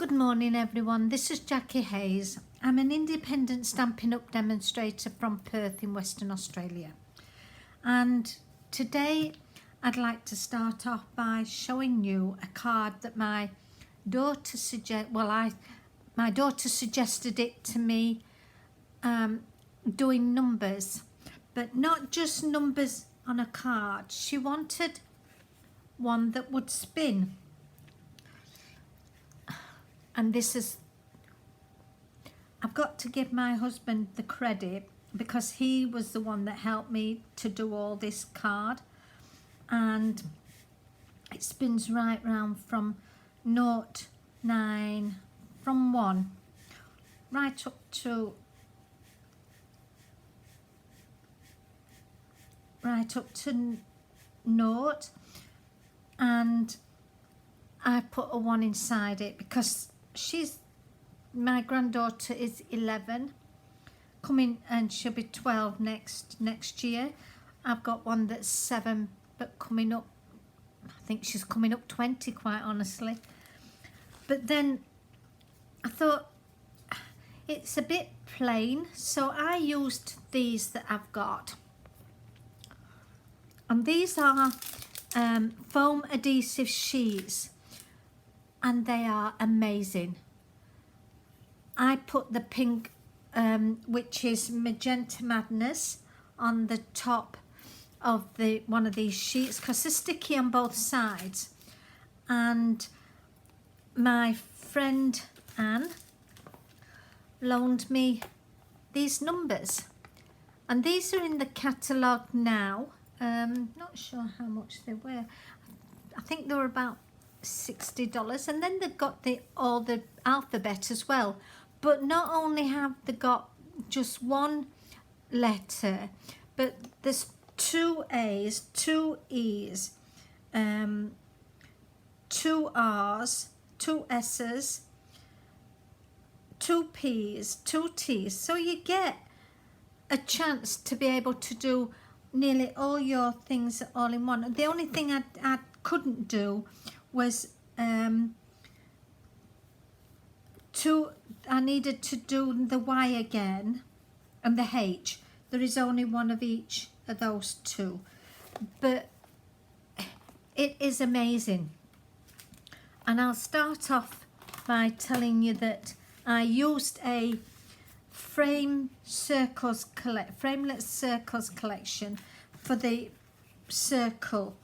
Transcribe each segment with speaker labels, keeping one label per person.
Speaker 1: Good morning everyone, this is Jackie Hayes. I'm an independent Stampin' Up! Demonstrator from Perth in Western Australia. And today I'd like to start off by showing you a card that my daughter suggested it to me, doing numbers, but not just numbers on a card. She wanted one that would spin. And I've got to give my husband the credit because he was the one that helped me to do all this card. And it spins right round from 0, 9, from 1, right up to 0. And I put a 1 inside it because my granddaughter is 11 coming, and she'll be 12 next year. I've got one that's 7 but coming up, I think she's coming up 20, quite honestly. But then I thought it's a bit plain, so I used these that I've got, and these are foam adhesive sheets, and they are amazing. I put the pink, which is Magenta Madness, on the top of one of these sheets because they're sticky on both sides. And my friend Anne loaned me these numbers, and these are in the catalogue now. Not sure how much they were. I think they were about $60, and then they've got all the alphabet as well. But not only have they got just one letter, but there's 2 A's, 2 E's, 2 R's, 2 S's, 2 P's, 2 T's. So you get a chance to be able to do nearly all your things all in one. The only thing I couldn't do was I needed to do the Y again and the H. There is only one of each of those 2, but it is amazing. And I'll start off by telling you that I used a frameless circles collection for the circle,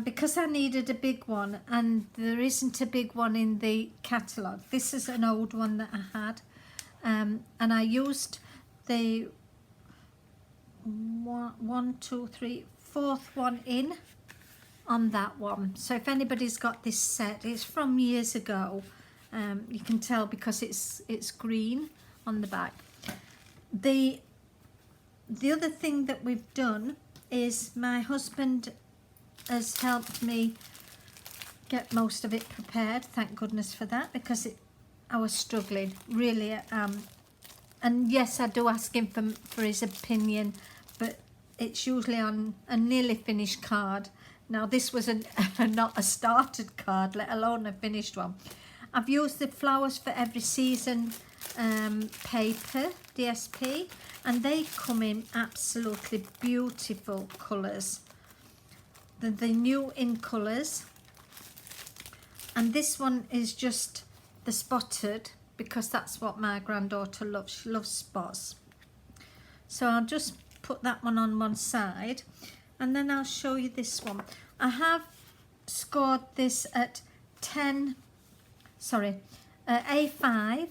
Speaker 1: because I needed a big one, and there isn't a big one in the catalogue. This is an old one that I had, and I used the 4th one in on that one. So if anybody's got this set, it's from years ago. You can tell because it's green on the back. The other thing that we've done is my husband has helped me get most of it prepared. Thank goodness for that, because I was struggling really. And yes, I do ask him for his opinion, but it's usually on a nearly finished card. Now this was not a started card, let alone a finished one. I've used the Flowers for Every Season paper, DSP, and they come in absolutely beautiful colours. The new in colours, and this one is just the spotted because that's what my granddaughter loves. She loves spots. So I'll just put that one on one side, and then I'll show you this one. I have scored this at A5,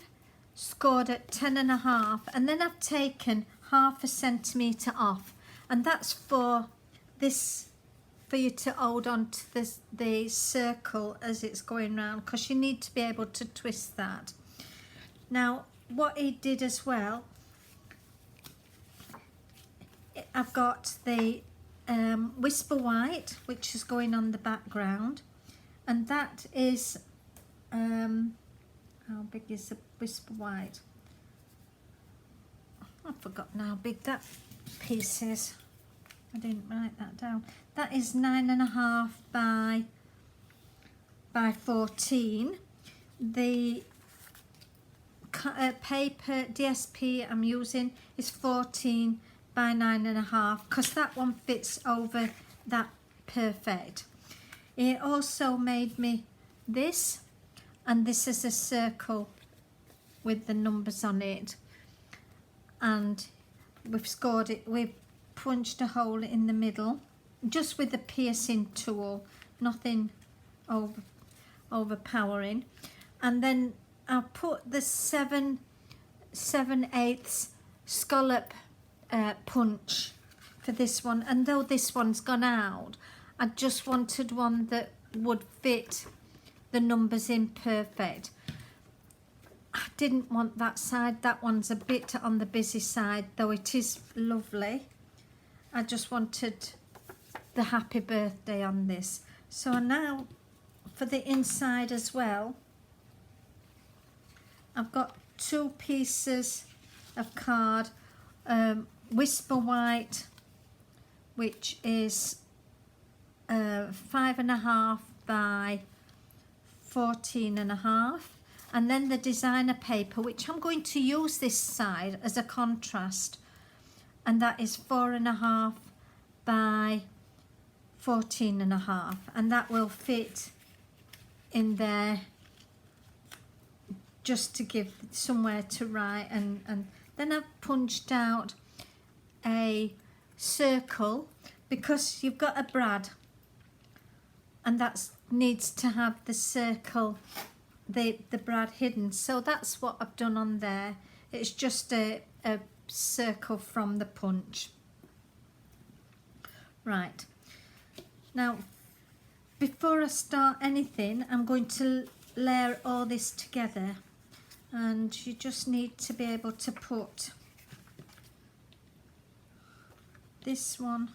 Speaker 1: scored at 10.5, and then I've taken 0.5 centimetre off, and that's for this, for you to hold on to the circle as it's going round, because you need to be able to twist that. Now what he did as well, I've got the Whisper White, which is going on the background, and that is how big is the Whisper White? I've forgotten how big that piece is. I didn't write that down. That is 9.5 by 14, the paper DSP I'm using is 14 by 9.5 because that one fits over that perfect. It also made me this, and this is a circle with the numbers on it, and we've scored it, we've punched a hole in the middle just with the piercing tool, nothing overpowering. And then I'll put the 7/8 scallop punch for this one, and though this one's gone out, I just wanted one that would fit the numbers in perfect. I didn't want that side, that one's a bit on the busy side, though it is lovely. I just wanted the happy birthday on this. So now for the inside as well, I've got 2 pieces of card, Whisper White, which is 5.5 by 14.5, and then the designer paper, which I'm going to use this side as a contrast, and that is 4.5 by 14.5, and that will fit in there just to give somewhere to write. And then I've punched out a circle because you've got a brad, and that needs to have the circle, the brad hidden. So that's what I've done on there. It's just a circle from the punch. Right, now before I start anything, I'm going to layer all this together, and you just need to be able to put this one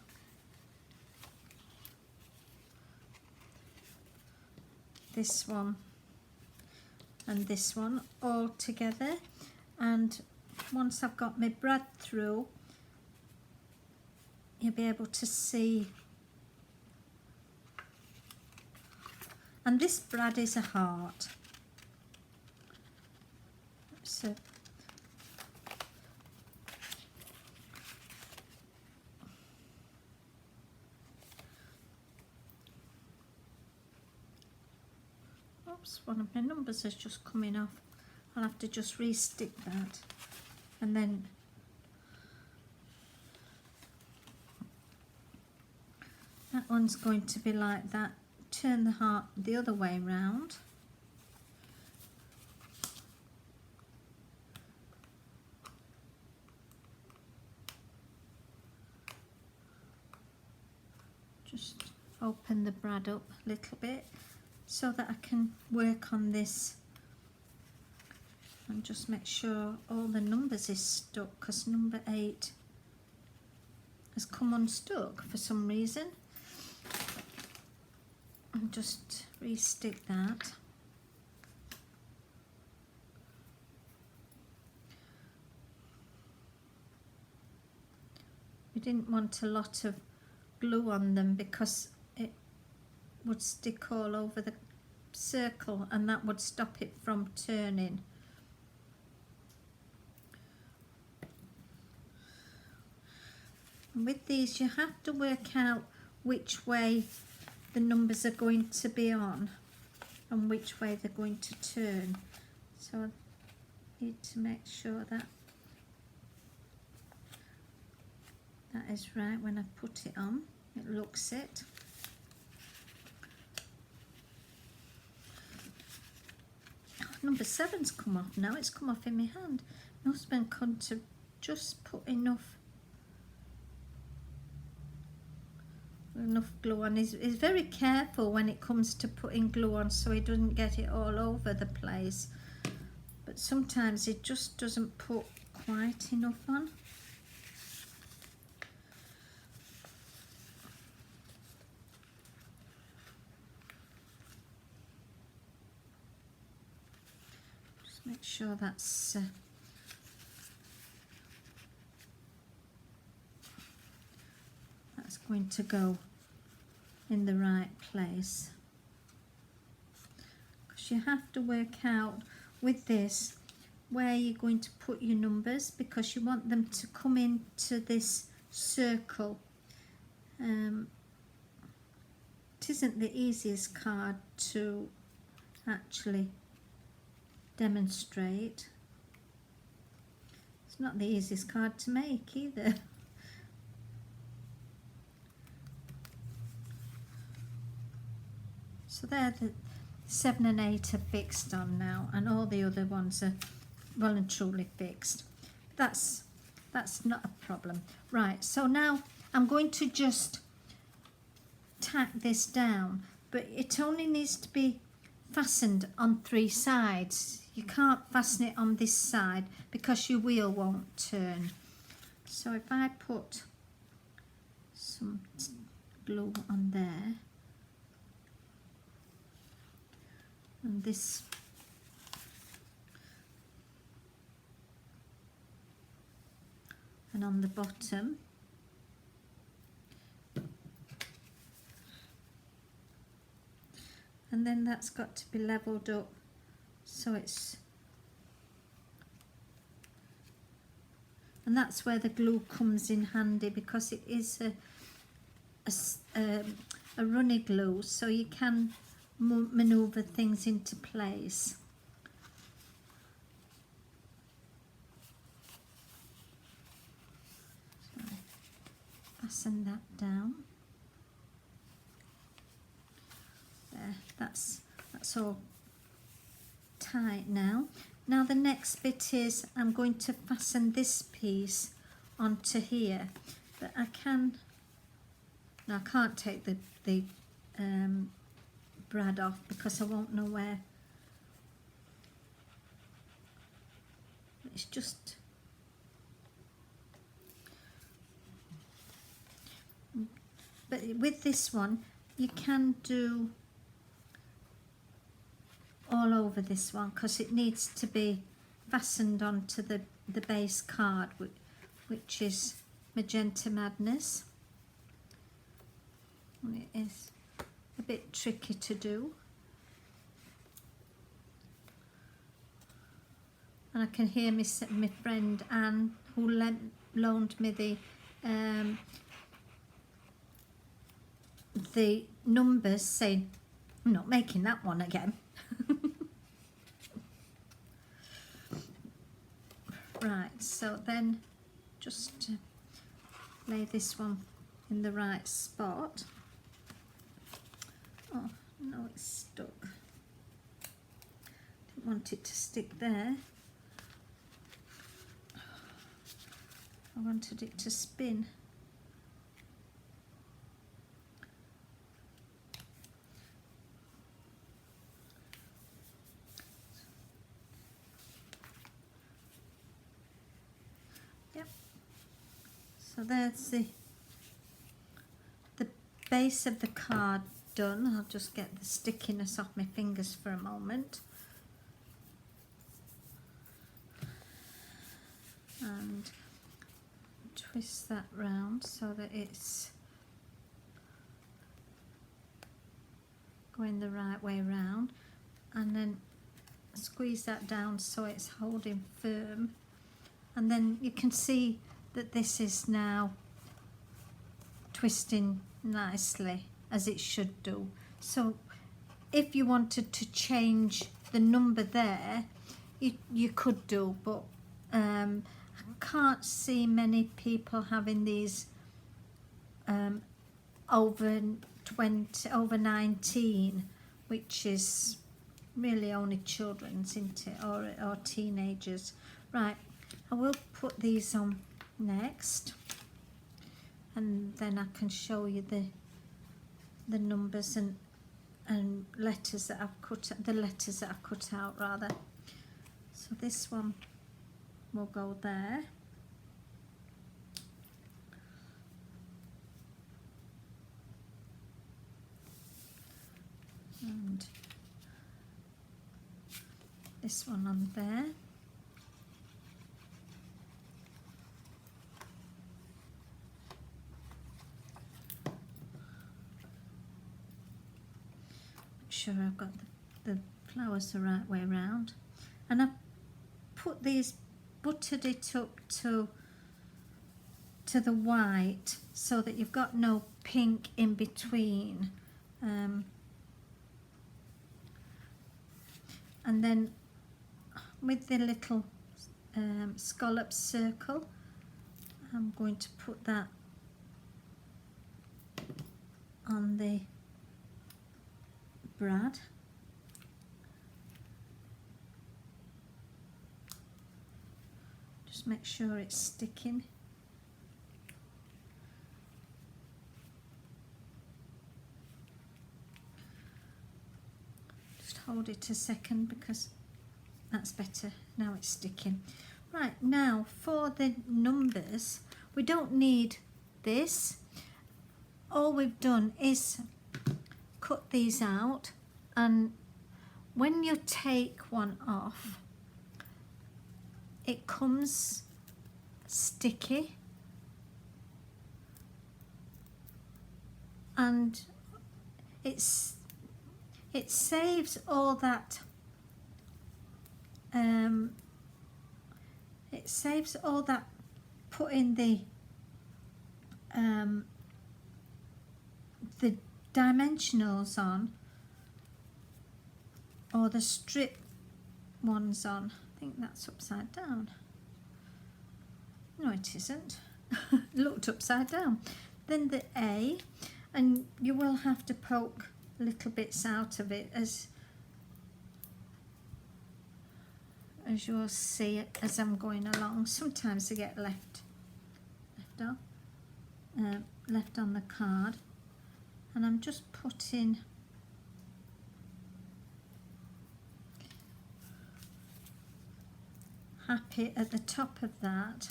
Speaker 1: and this one all together. And once I've got my brad through, you'll be able to see. And this brad is a heart. So oops, one of my numbers has just coming off. I'll have to just re-stick that, and then that one's going to be like that. Turn the heart the other way round. Just open the brad up a little bit so that I can work on this, and just make sure all the numbers is stuck, because number 8 has come unstuck for some reason. And just re-stick that. We didn't want a lot of glue on them because it would stick all over the circle, and that would stop it from turning. And with these, you have to work out which way the numbers are going to be on and which way they're going to turn. So I need to make sure that that is right when I put it on. It looks it. Oh, number 7's come off now. It's come off in my hand. My husband couldn't have just put enough glue on. He's very careful when it comes to putting glue on, so he doesn't get it all over the place, but sometimes he just doesn't put quite enough on. Just make sure that's going to go in the right place, because because you have to work out with this where you're going to put your numbers, because you want them to come into this circle. It isn't the easiest card to actually demonstrate. It's not the easiest card to make either. So there, the 7 and 8 are fixed on now, and all the other ones are well and truly fixed. That's not a problem. Right, so now I'm going to just tack this down, but it only needs to be fastened on 3 sides. You can't fasten it on this side because your wheel won't turn. So if I put some glue on there, and this and on the bottom, and then that's got to be leveled up so it's, and that's where the glue comes in handy, because it is a runny glue, so you can maneuver things into place. So fasten that down. There, that's all tight now. Now the next bit is I'm going to fasten this piece onto here, but I can't take the brad off because I won't know where. It's just, but with this one you can do all over this one because it needs to be fastened onto the base card, which is Magenta Madness. And it is a bit tricky to do, and I can hear my friend Anne, who loaned me the numbers, saying, "I'm not making that one again." Right, so then just lay this one in the right spot. Oh no, it's stuck. Didn't want it to stick there. I wanted it to spin. Yep. So there's the base of the card done. I'll just get the stickiness off my fingers for a moment. And twist that round so that it's going the right way round, and then squeeze that down so it's holding firm, and then you can see that this is now twisting nicely as it should do. So if you wanted to change the number there, you could do, but I can't see many people having these over 19, which is really only children's, isn't it, or teenagers. Right, I will put these on next, and then I can show you the numbers and letters that I've cut, the letters that I've cut out rather. So this one will go there. And this one on there. Make sure I've got the flowers goes the right way round. And I've put these, buttered it up to the white so that you've got no pink in between. And then with the little scallop circle, I'm going to put that on the brad. Just make sure it's sticking. Just hold it a second because that's better. Now it's sticking. Right, now for the numbers, we don't need this. All we've done is cut these out, and when you take one off, it comes sticky, and it saves all that putting the dimensionals on, or the strip ones on. I think that's upside down. No, it isn't. It looked upside down. Then the A, and you will have to poke little bits out of it as you'll see it as I'm going along. Sometimes they get left on the card, and I'm just putting happy at the top of that.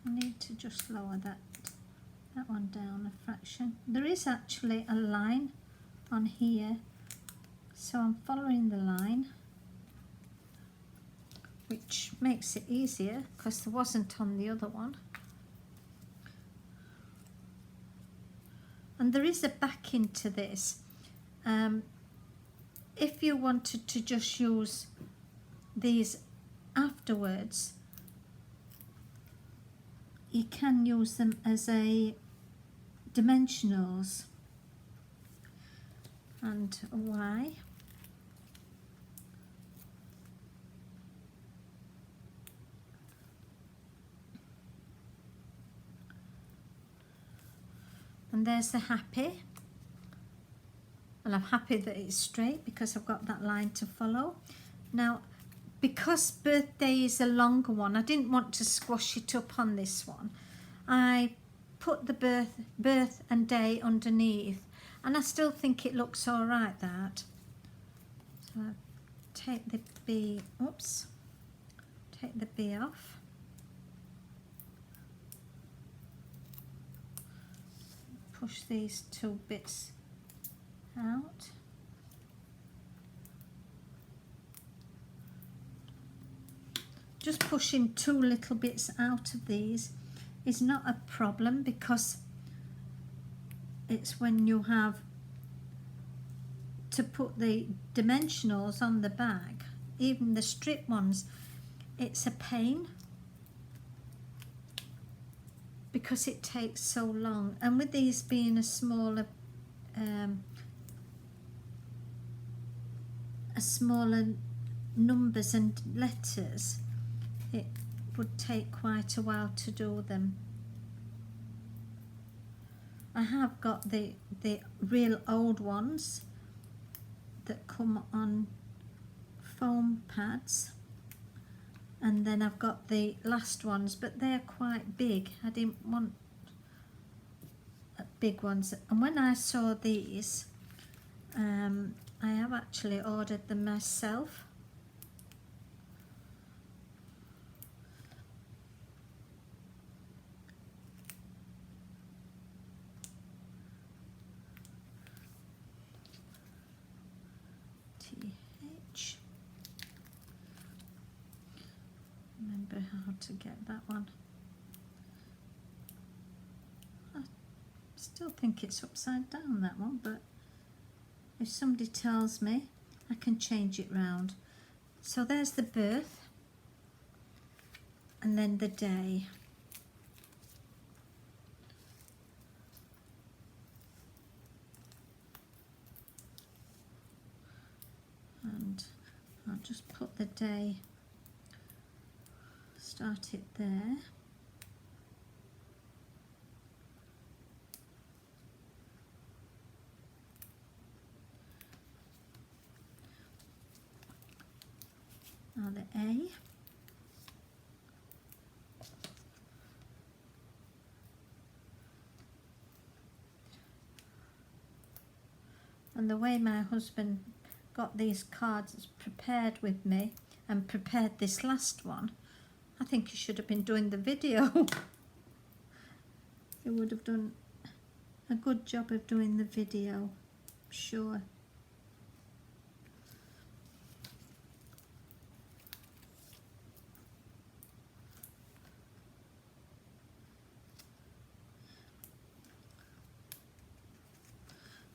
Speaker 1: I need to just lower that one down a fraction. There is actually a line on here, so I'm following the line, which makes it easier because there wasn't on the other one. And there is a backing to this. If you wanted to just use these afterwards, you can use them as a dimensionals. And a Y. And there's the happy. And I'm happy that it's straight because I've got that line to follow. Now, because birthday is a longer one, I didn't want to squash it up on this one. I put the birth and day underneath, and I still think it looks all right, that. So I take the B, oops, take the B off. Push these two bits out. Just pushing two little bits out of these is not a problem, because it's when you have to put the dimensionals on the bag, even the strip ones, it's a pain because it takes so long. And with these being a smaller numbers and letters, it would take quite a while to do them. I have got the real old ones that come on foam pads, and then I've got the last ones, but they're quite big. I didn't want big ones, and when I saw these, I have actually ordered them myself. remember how to get that one. I still think it's upside down, that one, but if somebody tells me, I can change it round. So there's the birth and then the day. And I'll just put the day, start it there. Now the A. And the way my husband got these cards prepared with me and prepared this last one, I think he should have been doing the video. He would have done a good job of doing the video, sure.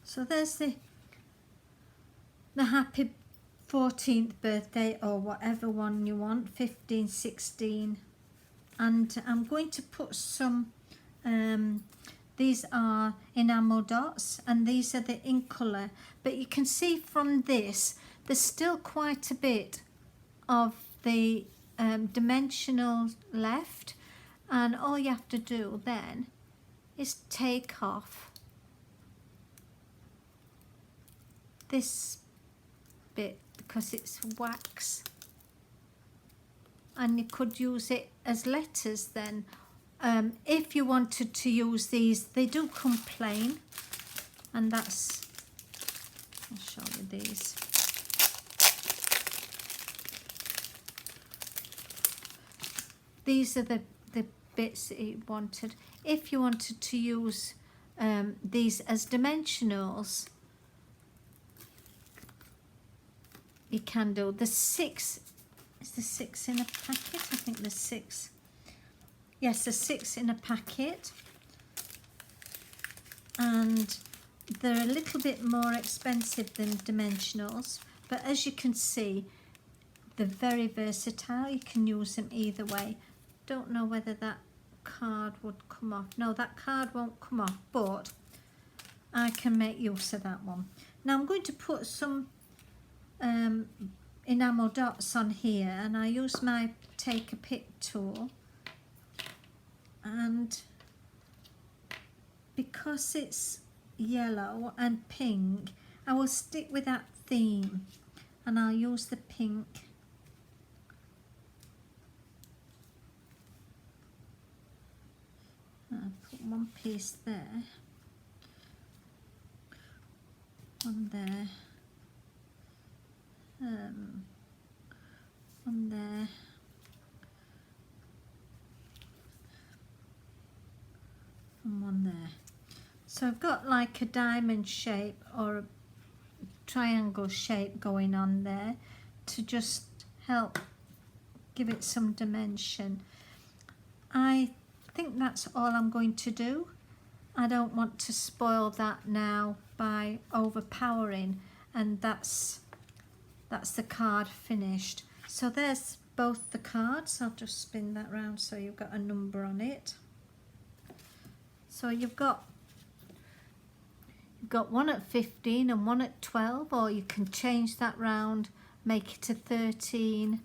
Speaker 1: So there's the happy 14th birthday, or whatever one you want, 15, 16. And I'm going to put some, these are enamel dots and these are the in colour. But you can see from this, there's still quite a bit of the dimensional left. And all you have to do then is take off this bit because it's wax, and you could use it as letters then. If you wanted to use these, they do come plain, and that's, I'll show you these. These are the bits that you wanted. If you wanted to use these as dimensionals, you can do. The 6, is the 6 in a packet? I think there's 6. Yes, there's 6 in a packet. And they're a little bit more expensive than dimensionals. But as you can see, they're very versatile. You can use them either way. Don't know whether that card would come off. No, that card won't come off, but I can make use of that one. Now I'm going to put some enamel dots on here, and I use my take a pic tool, and because it's yellow and pink, I will stick with that theme, and I'll use the pink. I'll put one piece there, one there, one there, and one there. So I've got like a diamond shape or a triangle shape going on there to just help give it some dimension. I think that's all I'm going to do. I don't want to spoil that now by overpowering, and that's the card finished. So there's both the cards. I'll just spin that round so you've got a number on it. So you've got one at 15 and one at 12, or you can change that round, make it a 13,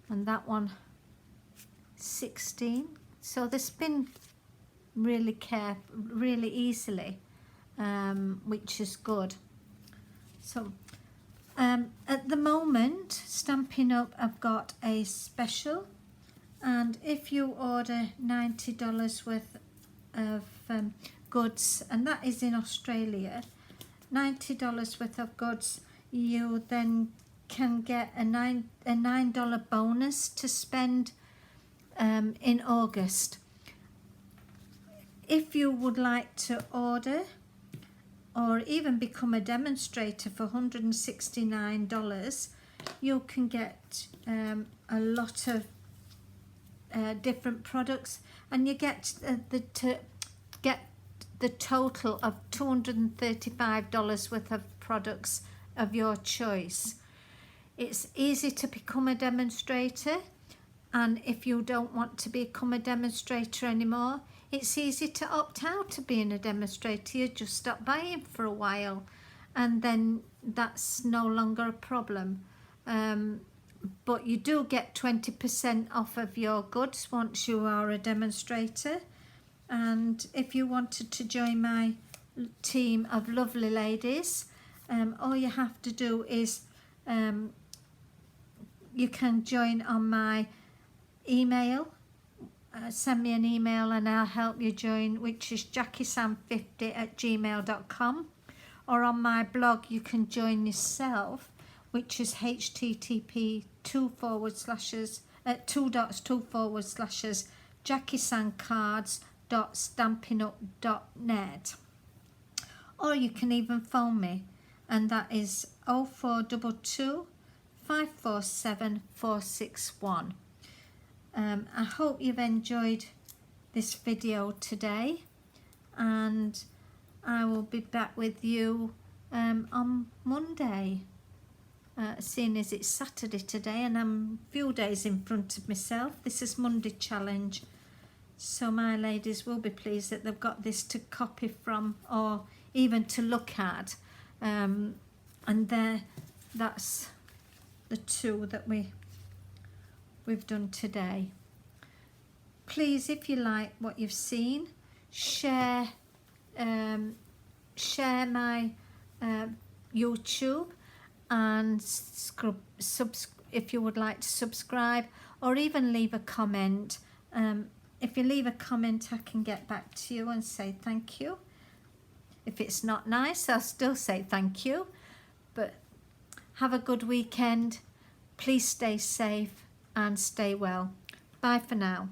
Speaker 1: and that one 16. So they spin really easily, which is good. So at the moment, Stampin' Up, I've got a special, and if you order $90 worth of goods, and that is in Australia, $90 worth of goods, you then can get a $9 bonus to spend in August. If you would like to order or even become a demonstrator for $169, you can get a lot of different products, and you get the total of $235 worth of products of your choice. It's easy to become a demonstrator, and if you don't want to become a demonstrator anymore, it's easy to opt out of being a demonstrator. You just stop buying for a while, and then that's no longer a problem. But you do get 20% off of your goods once you are a demonstrator. And if you wanted to join my team of lovely ladies, all you have to do is you can join on my email. Send me an email and I'll help you join, which is jackiesam50@gmail.com, or on my blog you can join yourself, which is http://2//jackiesancards.stampinup.net, or you can even phone me, and that is 0422 547 461. I hope you've enjoyed this video today, and I will be back with you on Monday, seeing as it's Saturday today and I'm a few days in front of myself. This is Monday challenge, so my ladies will be pleased that they've got this to copy from or even to look at, and that's the two that we've done today. Please, if you like what you've seen, share my YouTube, and if you would like to subscribe, or even leave a comment. If you leave a comment, I can get back to you and say thank you. If it's not nice, I'll still say thank you. But have a good weekend. Please stay safe and stay well. Bye for now.